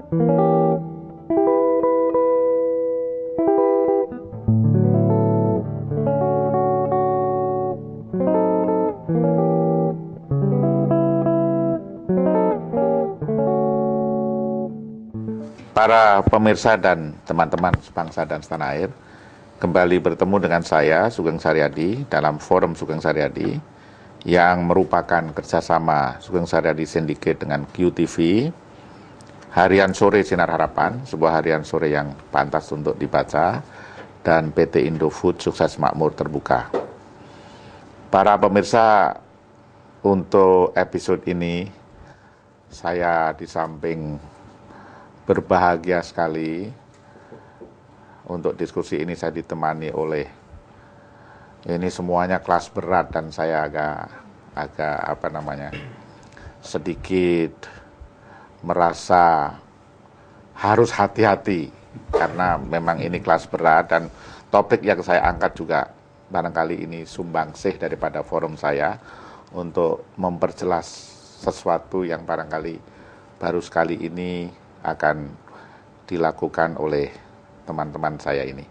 Para pemirsa dan teman-teman sebangsa dan setanah air, kembali bertemu dengan saya, Sugeng Saryadi, dalam Forum Sugeng Saryadi, yang merupakan kerjasama Sugeng Saryadi Syndicate dengan QTV, Harian Sore Sinar Harapan, sebuah harian sore yang pantas untuk dibaca, dan PT Indofood Sukses Makmur Terbuka. Para pemirsa, untuk episode ini, saya di samping berbahagia sekali untuk diskusi ini saya ditemani oleh ini semuanya kelas berat dan saya agak sedikit merasa harus hati-hati karena memang ini kelas berat dan topik yang saya angkat juga barangkali ini sumbangsih daripada forum saya untuk memperjelas sesuatu yang barangkali baru sekali ini akan dilakukan oleh teman-teman saya ini.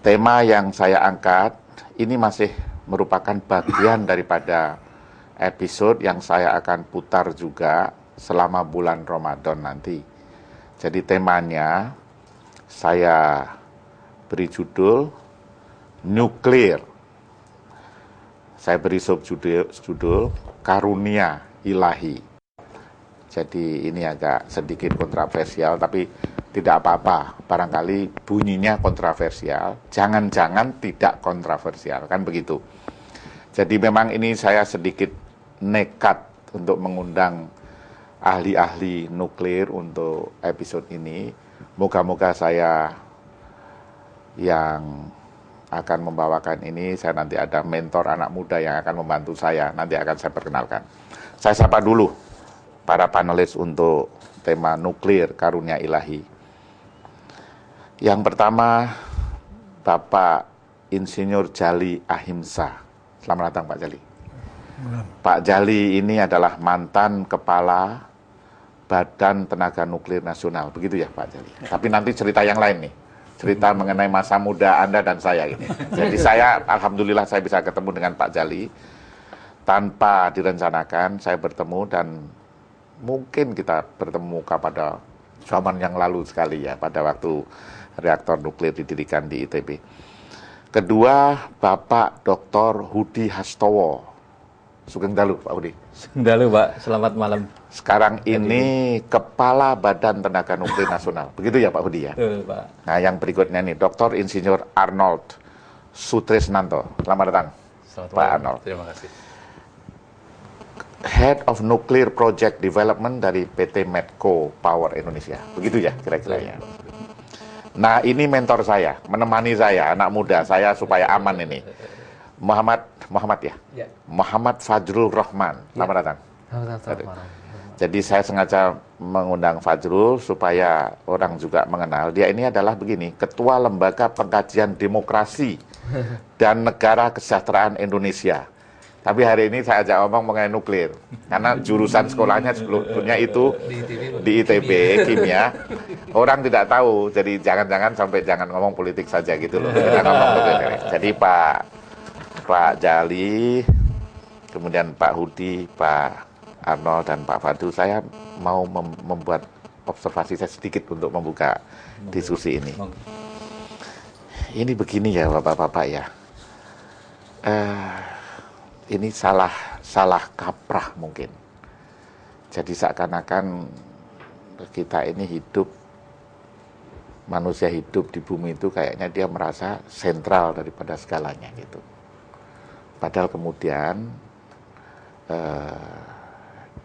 Tema yang saya angkat ini masih merupakan bagian daripada episode yang saya akan putar juga selama bulan Ramadan nanti. Jadi temanya saya beri judul nuklir. Saya beri subjudul Karunia Ilahi. Jadi ini agak sedikit kontroversial, tapi tidak apa-apa. Barangkali bunyinya kontroversial, jangan-jangan tidak kontroversial, kan begitu. Jadi memang ini saya sedikit nekat untuk mengundang ahli-ahli nuklir untuk episode ini. Moga-moga saya yang akan membawakan ini, saya nanti ada mentor anak muda yang akan membantu saya, nanti akan saya perkenalkan. Saya sapa dulu para panelis untuk tema nuklir karunia ilahi. Yang pertama, Bapak Insinyur Djali Ahimsa. Selamat datang Pak Djali. Pak Djali ini adalah mantan kepala Badan Tenaga Nuklir Nasional. Begitu ya Pak Djali. Tapi nanti cerita yang lain nih. Cerita mengenai masa muda Anda dan saya ini. Jadi saya, alhamdulillah saya bisa ketemu dengan Pak Djali. Tanpa direncanakan, saya bertemu dan mungkin kita bertemu pada zaman yang lalu sekali ya, pada waktu reaktor nuklir didirikan di ITB. Kedua, Bapak Dr. Hudi Hastowo. Sugeng Dalu, Pak Hudi. Sugeng Dalu, Pak. Selamat malam. Sekarang ini Kepala Badan Tenaga Nuklir Nasional. Begitu ya Pak Hudi ya? Betul, Pak. Nah yang berikutnya nih, Dr. Insinyur Arnold Sutrisnanto. Selamat datang, Selamat Pak malam. Arnold. Terima kasih. Head of Nuclear Project Development dari PT Medco Power Indonesia. Begitu ya kira-kira ya. Nah ini mentor saya, menemani saya, anak muda saya supaya aman ini. Muhammad ya? Ya. Muhammad Fajrul Rahman. Selamat datang. Jadi saya sengaja mengundang Fajrul supaya orang juga mengenal. Dia ini adalah begini, Ketua Lembaga Pengkajian Demokrasi dan Negara Kesejahteraan Indonesia. Tapi hari ini saya ajak ngomong mengenai nuklir, karena jurusan sekolahnya sebelumnya itu di ITB, kimia. Orang tidak tahu, jadi jangan-jangan sampai jangan ngomong politik saja gitu loh. Kita ngomong nuklir. Jadi Pak Djali, kemudian Pak Hudi, Pak Arnold, dan Pak Fadul, saya mau membuat observasi saya sedikit untuk membuka diskusi ini. Ini begini ya Bapak-Bapak ya. Ini salah kaprah mungkin. Jadi seakan-akan kita ini hidup, manusia hidup di bumi itu kayaknya dia merasa sentral daripada segalanya gitu. Padahal kemudian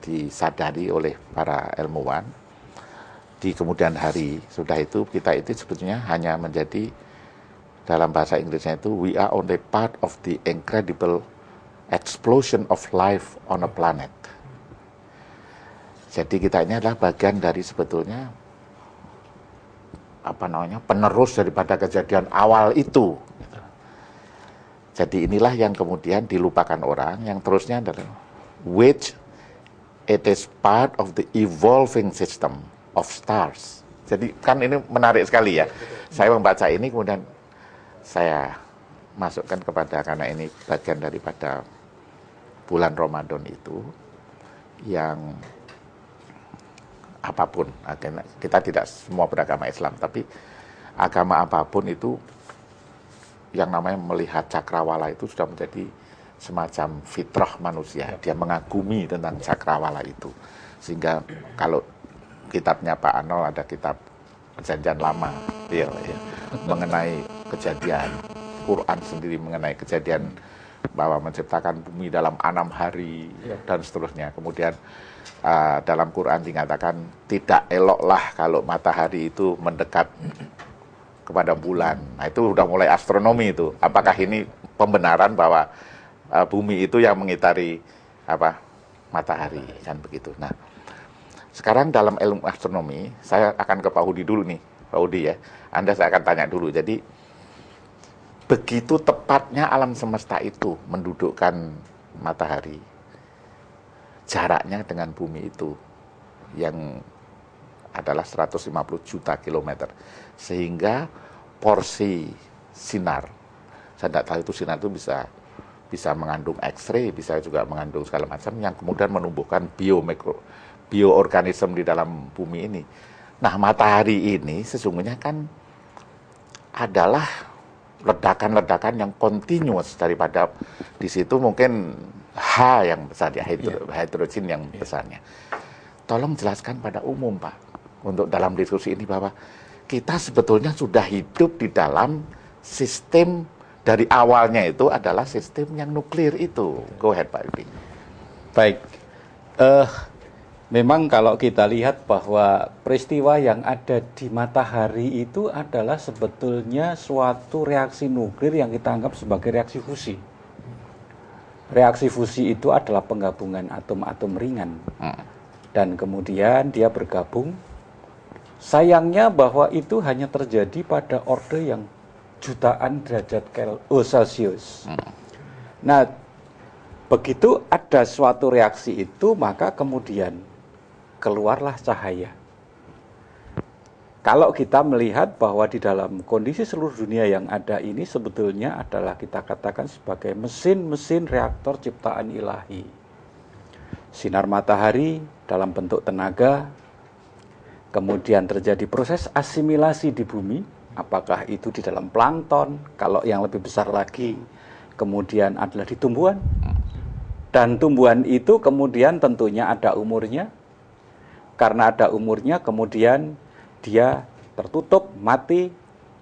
disadari oleh para ilmuwan di kemudian hari, sudah itu kita itu sebetulnya hanya menjadi, dalam bahasa Inggrisnya itu, we are only part of the incredible explosion of life on a planet. Jadi kita ini adalah bagian dari sebetulnya penerus daripada kejadian awal itu. Jadi inilah yang kemudian dilupakan orang, yang terusnya adalah which it is part of the evolving system of stars. Jadi kan ini menarik sekali ya. Saya membaca ini kemudian saya masukkan kepada, karena ini bagian daripada bulan Ramadan itu, yang apapun, kita tidak semua beragama Islam, tapi agama apapun itu yang namanya melihat cakrawala itu sudah menjadi semacam fitrah manusia. Dia mengagumi tentang cakrawala itu. Sehingga kalau kitabnya Pak Anol, ada kitab Perjanjian Lama, mengenai kejadian, Quran sendiri mengenai kejadian bahwa menciptakan bumi dalam 6 hari dan seterusnya. Kemudian dalam Quran dikatakan tidak eloklah kalau matahari itu mendekat kepada bulan. Nah, itu udah mulai astronomi itu. Apakah ini pembenaran bahwa bumi itu yang mengitari matahari, kan begitu. Nah, sekarang dalam ilmu astronomi, saya akan ke Pak Hudi dulu nih, Pak Hudi ya. Anda saya akan tanya dulu. Jadi begitu tepatnya alam semesta itu mendudukkan matahari, jaraknya dengan bumi itu yang adalah 150 juta kilometer, sehingga porsi sinar, saya tidak tahu itu sinar itu bisa mengandung X-ray, bisa juga mengandung segala macam yang kemudian menumbuhkan bioorganisme di dalam bumi ini. Nah, matahari ini sesungguhnya kan adalah ledakan-ledakan yang continuous, daripada di situ mungkin H yang besar ya, hidrogen yang besarnya. Tolong jelaskan pada umum, Pak, untuk dalam diskusi ini bahwa kita sebetulnya sudah hidup di dalam sistem dari awalnya itu adalah sistem yang nuklir itu. Go ahead, Pak Yudi. Baik, memang kalau kita lihat bahwa peristiwa yang ada di matahari itu adalah sebetulnya suatu reaksi nuklir yang kita anggap sebagai reaksi fusi. Reaksi fusi itu adalah penggabungan atom-atom ringan. Dan kemudian dia bergabung. Sayangnya bahwa itu hanya terjadi pada orde yang jutaan derajat Celcius. Nah, begitu ada suatu reaksi itu, maka kemudian keluarlah cahaya. Kalau kita melihat bahwa di dalam kondisi seluruh dunia yang ada ini sebetulnya adalah kita katakan sebagai mesin-mesin reaktor ciptaan ilahi. Sinar matahari dalam bentuk tenaga, kemudian terjadi proses asimilasi di bumi, apakah itu di dalam plankton, kalau yang lebih besar lagi, kemudian adalah di tumbuhan. Dan tumbuhan itu kemudian tentunya ada umurnya. Karena ada umurnya, kemudian dia tertutup, mati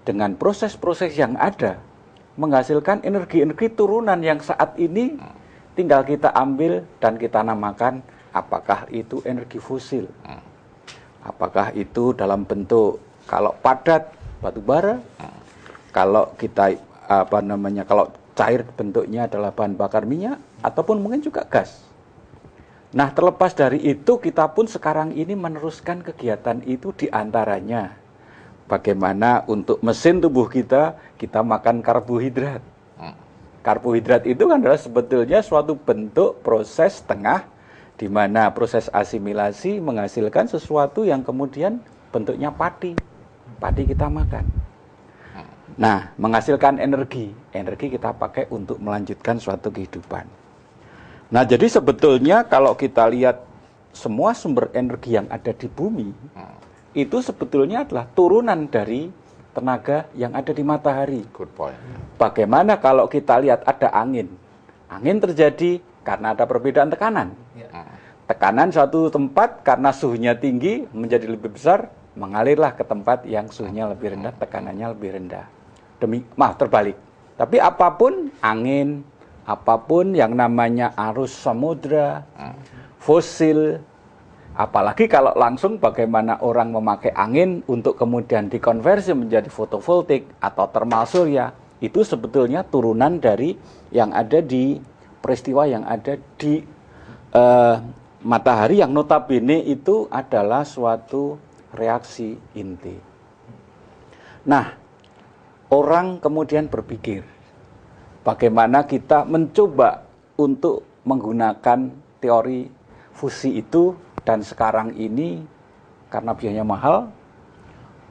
dengan proses-proses yang ada, menghasilkan energi-energi turunan yang saat ini tinggal kita ambil dan kita namakan apakah itu energi fosil, apakah itu dalam bentuk kalau padat batu bara, kalau kita kalau cair bentuknya adalah bahan bakar minyak, ataupun mungkin juga gas. Nah, terlepas dari itu, kita pun sekarang ini meneruskan kegiatan itu diantaranya bagaimana untuk mesin tubuh kita makan karbohidrat. Karbohidrat itu kan adalah sebetulnya suatu bentuk proses tengah di mana proses asimilasi menghasilkan sesuatu yang kemudian bentuknya padi. Padi kita makan. Nah, menghasilkan energi. Energi kita pakai untuk melanjutkan suatu kehidupan. Nah, jadi sebetulnya kalau kita lihat semua sumber energi yang ada di bumi, itu sebetulnya adalah turunan dari tenaga yang ada di matahari. Good point. Bagaimana kalau kita lihat ada angin? Angin terjadi karena ada perbedaan tekanan. Tekanan suatu tempat karena suhunya tinggi menjadi lebih besar, mengalirlah ke tempat yang suhunya lebih rendah, tekanannya lebih rendah. Terbalik. Tapi apapun angin, apapun yang namanya arus samudra, fosil, apalagi kalau langsung bagaimana orang memakai angin untuk kemudian dikonversi menjadi fotovoltaik atau thermal surya, itu sebetulnya turunan dari yang ada di peristiwa yang ada di matahari yang notabene itu adalah suatu reaksi inti. Nah, orang kemudian berpikir, bagaimana kita mencoba untuk menggunakan teori fusi itu, dan sekarang ini karena biayanya mahal,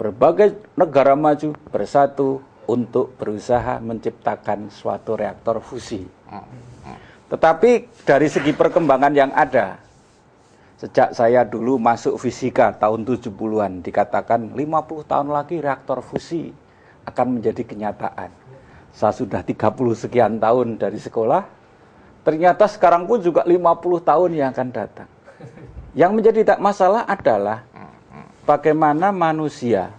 berbagai negara maju bersatu untuk berusaha menciptakan suatu reaktor fusi. Tetapi dari segi perkembangan yang ada, sejak saya dulu masuk fisika tahun 70-an, dikatakan 50 tahun lagi reaktor fusi akan menjadi kenyataan. Saya sudah 30 sekian tahun dari sekolah, ternyata sekarang pun juga 50 tahun yang akan datang. Yang menjadi tak masalah adalah bagaimana manusia